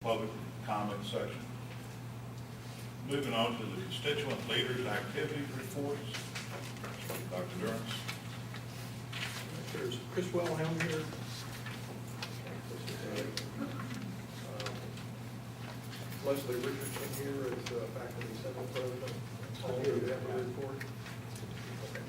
public comment section. Moving on to the constituent leaders' activities reports. Dr. Durance. There's Chris Wellhelm here. Leslie Richardson here is faculty senate president. All here, do you have a report? Okay.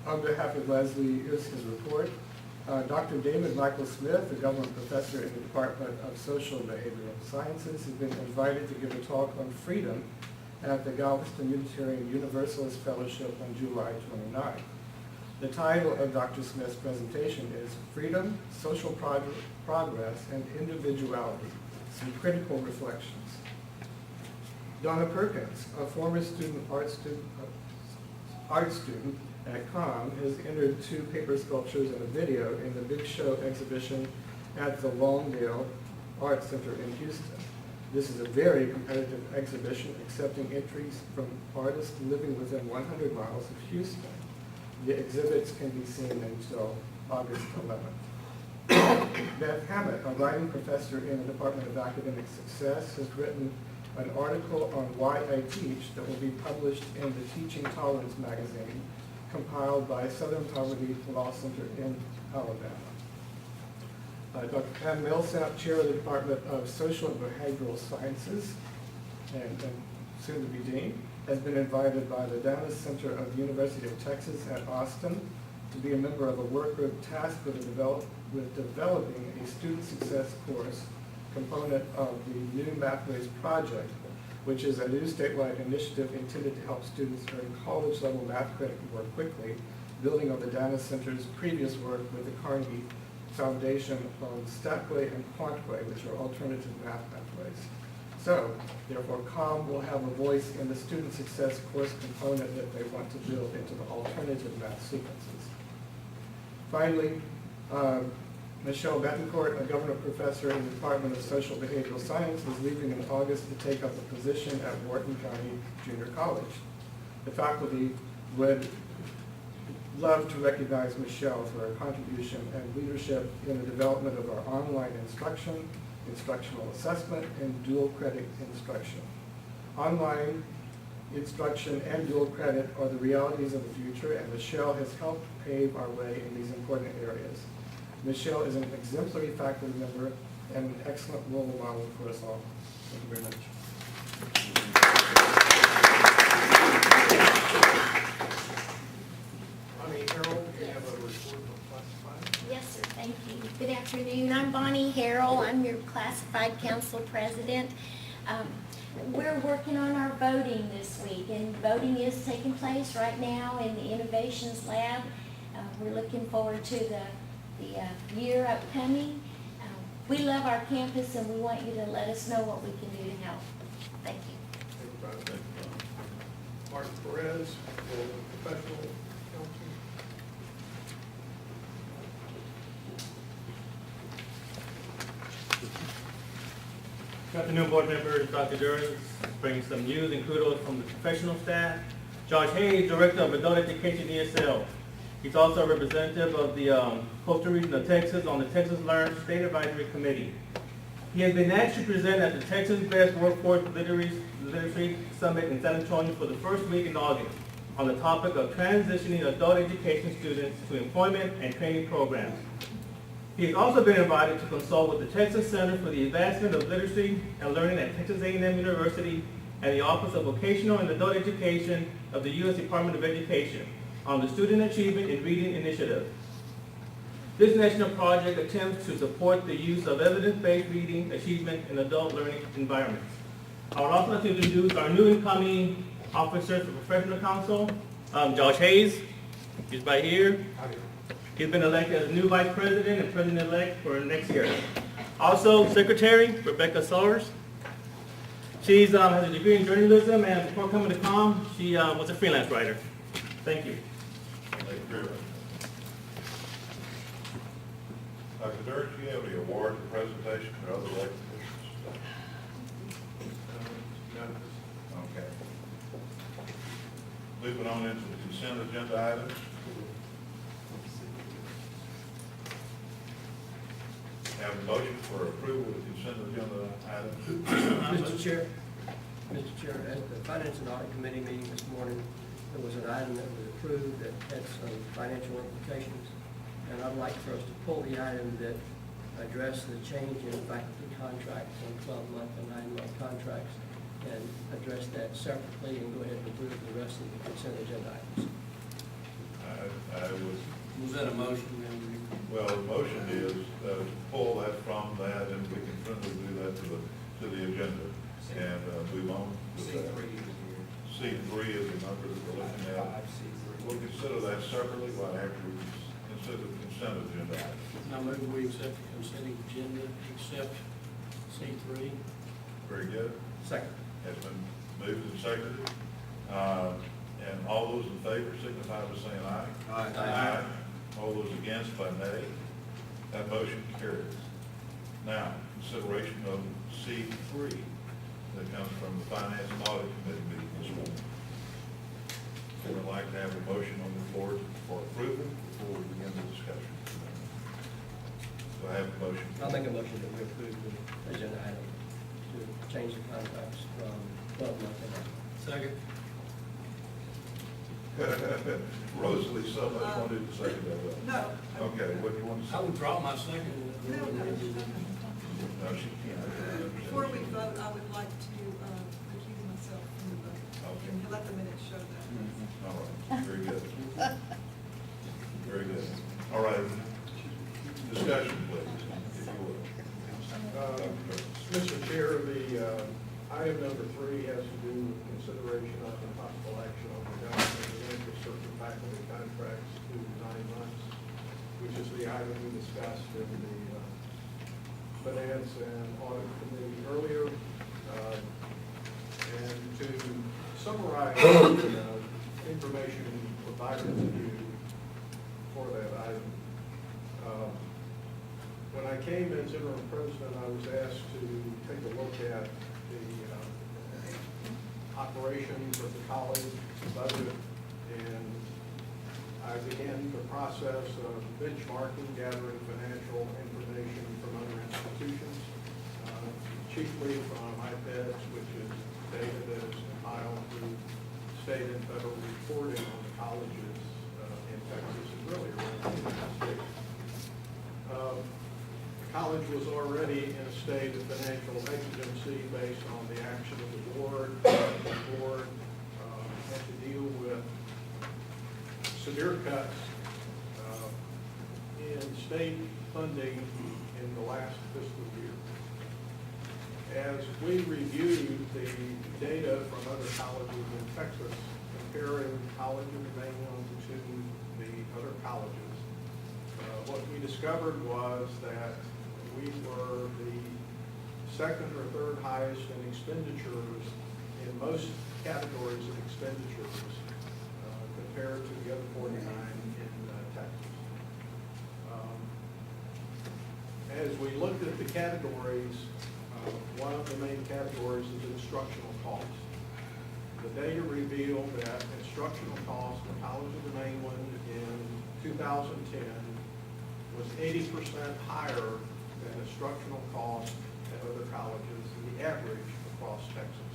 On behalf of Leslie, here's his report. Dr. David Michael Smith, a government professor in the Department of Social and Behavioral Sciences, has been invited to give a talk on freedom at the Galveston Unitarian Universalist Fellowship on July 29. The title of Dr. Smith's presentation is Freedom, Social Progress, and Individuality, Some Critical Reflections. Donna Perkins, a former art student at COM, has entered 2 paper sculptures and a video in the Big Show exhibition at the Longdale Art Center in Houston. This is a very competitive exhibition, accepting entries from artists living within 100 miles of Houston. The exhibits can be seen until August 11th. Beth Hammett, a writing professor in the Department of Academic Success, has written an article on why I teach that will be published in the Teaching Tolerance magazine, compiled by Southern Poverty Law Center in Alabama. Dr. Pam Millsap, chair of the Department of Social and Behavioral Sciences, and soon to be dean, has been invited by the Dana Center of the University of Texas at Austin to be a member of a work group tasked with developing a student success course component of the New Mathways Project, which is a new statewide initiative intended to help students earn college-level math credit more quickly, building on the Dana Center's previous work with the Carnegie Foundation on Statway and Quantway, which are alternative math pathways. So, therefore, COM will have a voice in the student success course component that they want to build into the alternative math sequences. Finally, Michelle Betancourt, a government professor in the Department of Social Behavioral Science, is leaving in August to take up a position at Wharton County Junior College. The faculty would love to recognize Michelle for her contribution and leadership in the development of our online instruction, instructional assessment, and dual credit instruction. Online instruction and dual credit are the realities of the future, and Michelle has helped pave our way in these important areas. Michelle is an exemplary faculty member and an excellent role model for us all. Thank you very much. Bonnie Harold, you have a report on classified? Yes, sir, thank you. Good afternoon, I'm Bonnie Harrell, I'm your classified council president. We're working on our voting this week, and voting is taking place right now in the Innovations Lab. We're looking forward to the year upcoming. We love our campus, and we want you to let us know what we can do to help. Thank you. Thank you, Bonnie. Mark Perez, professional counsel. Good afternoon, board members. Dr. Durance brings some news and kudos from the professional staff. Josh Hayes, Director of Adult Education, ESL. He's also a representative of the Coastal Region of Texas on the Texas Learn State Advisory Committee. He has been asked to present at the Texas Best Workforce Literacy Summit in San Antonio for the first week in August on the topic of transitioning adult education students to employment and training programs. He has also been invited to consult with the Texas Center for the Advancement of Literacy and Learning at Texas A&M University and the Office of Vocational and Adult Education of the U.S. Department of Education on the Student Achievement in Reading Initiative. This national project attempts to support the use of evidence-based reading achievement in adult learning environments. I would also like to introduce our new incoming officer for professional counsel, Josh Hayes. He's right here. He's been elected as new vice president and president-elect for next year. Also, Secretary Rebecca Sowers. She has a degree in journalism, and before coming to COM, she was a freelance writer. Thank you. Thank you very much. Dr. Durance, do you have any award presentation or other elected officials? None. Moving on into the consent agenda items. Have a motion for approval of the consent agenda items. Mr. Chair, at the Finance and Audit Committee meeting this morning, there was an item that was approved that had some financial implications. And I'd like for us to pull the item that addressed the change in faculty contracts from 12-month to 9-month contracts and address that separately and go ahead and approve the rest of the consent agenda items. I would, Was that a motion? well, the motion is to pull that from that, and we can friendly do that to the agenda and move on. C3 is the number that we're looking at. We'll consider that separately right after we consider the consent agenda items. I move we accept the consent agenda, except C3. Very good. Second. Has been moved and seconded. And all those in favor signify by saying aye. Aye. All those against by nay. That motion carries. Now, consideration of C3 that comes from the Finance and Audit Committee meeting this morning. We would like to have a motion on the floor for approval before we begin the discussion. Do I have a motion? I'll make a motion that we approve the agenda item to change the contracts from 12-month to 9-month. Second. Rosalie so much wanted to second that. No. Okay, what do you want to say? I would drop my second. No. No, she can't. Before we vote, I would like to recuse myself from the vote. Okay. And let the minutes show that. All right, very good. Very good. All right, discussion, please, if you would. Mr. Chair, the item number 3 has to do with consideration of and possible action on the reduction of the length of certain faculty contracts to 9 months, which is the item we discussed in the Finance and Audit Committee earlier. And to summarize information provided to you for that item, when I came as interim president, I was asked to take a look at the operations of the college budget, and I began the process of benchmarking, gathering financial information from other institutions, chiefly from IPEDS, which is data that is compiled through state and federal reporting on the colleges in Texas and really around the United States. The college was already in a state of financial exigency based on the action of the board. The board had to deal with severe cuts in state funding in the last fiscal year. As we reviewed the data from other colleges in Texas, comparing College of Mainland to the other colleges, what we discovered was that we were the second or third highest in expenditures in most categories of expenditures compared to the other 49 in Texas. As we looked at the categories, one of the main categories is instructional costs. The data revealed that instructional costs at College of the Mainland in 2010 was 80% higher than instructional costs at other colleges, the average across Texas.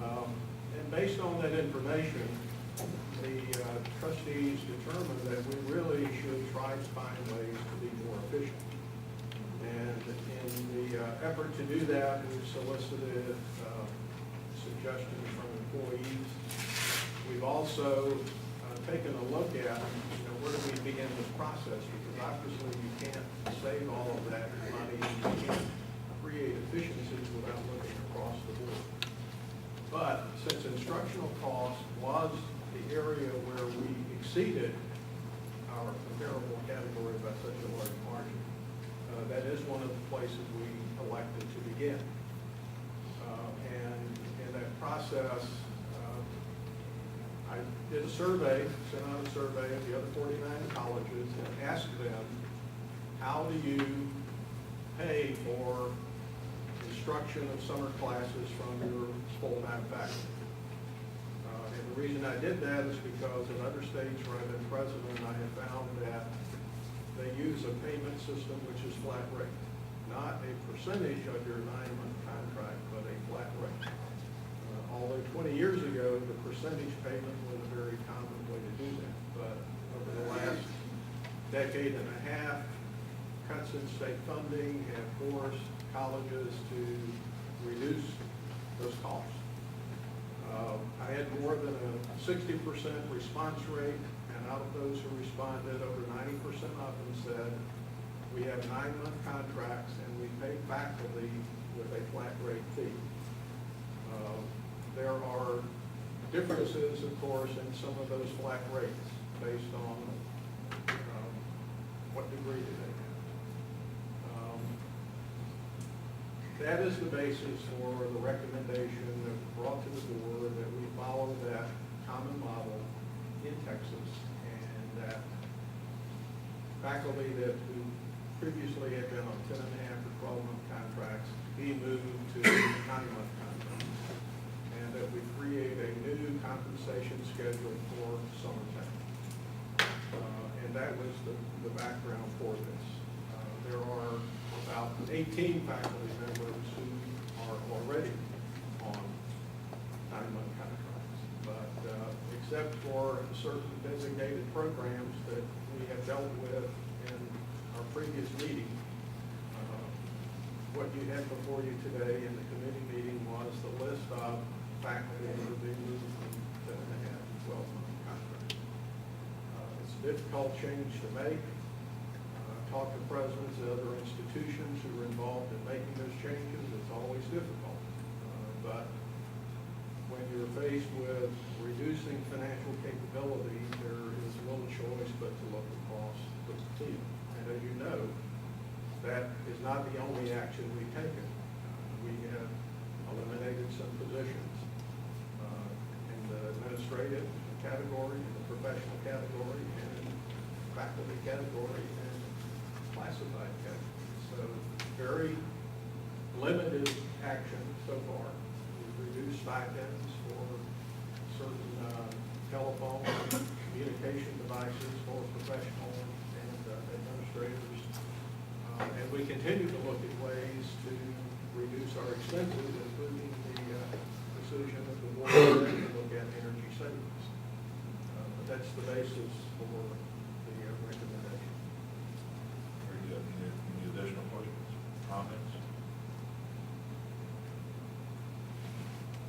And based on that information, the trustees determined that we really should try to find ways to be more efficient. And in the effort to do that, we've solicited suggestions from employees. We've also taken a look at, where do we begin this process? Because obviously you can't save all of that money, you can't create efficiencies without looking across the board. But since instructional cost was the area where we exceeded our comparable category by such a large margin, that is one of the places we elected to begin. And in that process, I did a survey, sent out a survey of the other 49 colleges and asked them, how do you pay for instruction of summer classes from your full-time faculty? And the reason I did that is because in other states where I've been president, I have found that they use a payment system which is flat rate, not a percentage of your 9-month contract, but a flat rate. Although 20 years ago, the percentage payment was a very common way to do that. But over the last decade and a half, cuts in state funding have forced colleges to reduce those costs. I had more than a 60% response rate, and out of those who responded, over 90% of them said, we have 9-month contracts and we pay faculty with a flat rate fee. There are differences, of course, in some of those flat rates based on what degree do they have. That is the basis for the recommendation that was brought to the board that we follow that common model in Texas, and that faculty that who previously had been on 10.5 or 12-month contracts be moved to 9-month contracts, and that we create a new compensation schedule for summertime. And that was the background for this. There are about 18 faculty members who are already on 9-month contracts. But except for certain designated programs that we have dealt with in our previous meeting, what you had before you today in the committee meeting was the list of faculty who are being moved from 10.5 to 12-month contracts. It's a difficult change to make. Talk to presidents of other institutions who are involved in making those changes. It's always difficult. But when you're faced with reducing financial capability, there is little choice but to look across the field. And as you know, that is not the only action we've taken. We have eliminated some positions in the administrative category, in the professional category, and faculty category, and classified category. So very limited action so far. We've reduced stipends for certain telephone and communication devices for professional and administrators. And we continue to look at ways to reduce our expenses, including the decision of the board to look at energy savings. But that's the basis for the recommendation. Very good. Any additional questions, comments?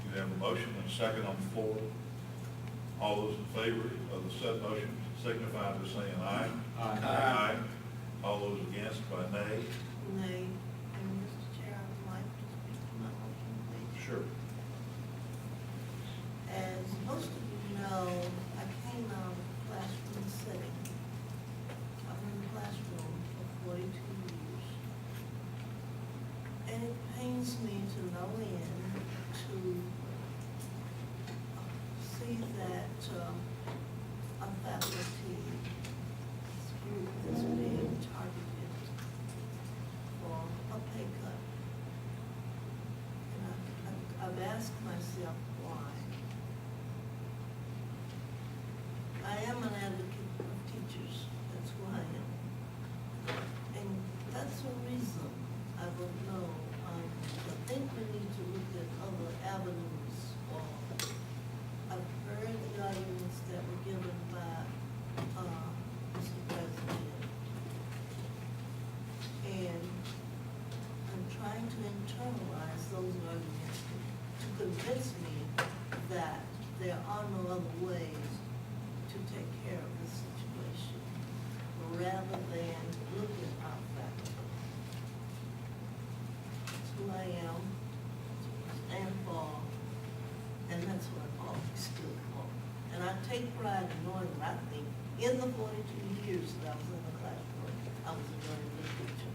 You have a motion and a second on the floor. All those in favor of the said motion signify by saying aye. Aye. All those against by nay. Nay. And Mr. Chair, I would like to speak to my motion, please. Sure. As most of you know, I came out of the classroom setting. I've been in the classroom for 42 years. And it pains me to no end to see that a faculty group is being targeted for a pay cut. And I've asked myself why. I am an advocate of teachers, that's who I am. And that's the reason I don't know. I think we need to look at other avenues. I've heard the arguments that were given by Mr. President. And I'm trying to internalize those arguments to convince me that there are no other ways to take care of this situation, rather than look at our faculty. That's who I am, that's what I stand for, and that's what I've always stood for. And I take pride in knowing that I think in the 42 years that I was in the classroom, I was a very good teacher.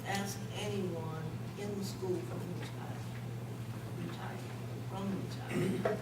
Ask anyone in the school from retired, from retired.